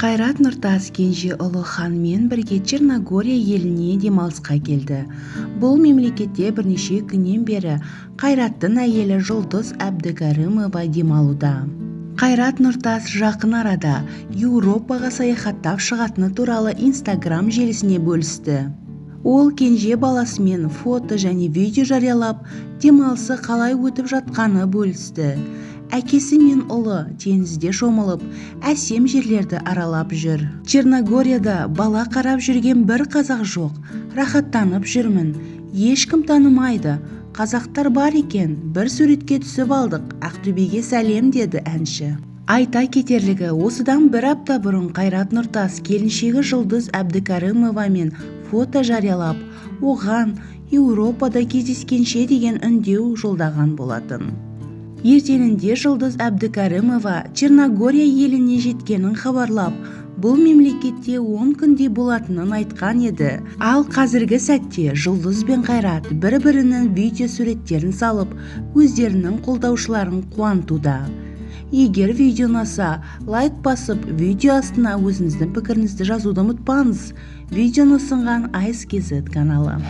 Қайрат Нұртас кенже ұлы ханмен бірге Черногория еліне демалысқа келді. Бұл мемлекетте бірнеше күннен бері Қайраттың әйелі Жұлдыз Әбдікәрімова демалуда. Қайрат Нұртас жақын арада Еуропаға саяхаттап шығатыны туралы Instagram желісіне бөлісті. Ол кенже баласымен фото және видео жариялап, демалысы қалай өтіп жатқаны бөлісті. Әкесі мен ұлы теңізде шомылып, әсем жерлерді аралап жүр. Черногорияда бала қарап жүрген бір қазақ жоқ. Рахаттанып жүрмін. Ешкім танымайды. Қазақтар бар екен. Бір суретке түсіп алдық. Ақтөбеге сәлем, деді әнші. Айта кетерлігі, осыдан бір апта бұрын Қайрат Нұртас келіншегі Жұлдыз Әбдікәрімовамен фото жариялап, оған Еуропада кездескенше деген үндеу жолдаған болатын. Ертеңінде Жұлдыз Әбдікәрімова Черногория еліне жеткенін хабарлап, бұл мемлекетте 10 күнде болатынын айтқан еді. Ал қазіргі сәтте Жұлдыз бен Қайрат бір-бірінің видео суреттерін салып, өздерінің қолдаушыларын қуантуда. Егер видео ұнаса, лайк басып, видео астына өзіңіздің пікіріңізді жазуды ұмытпаңыз. Видеоны ұсынған AS-KZ каналы.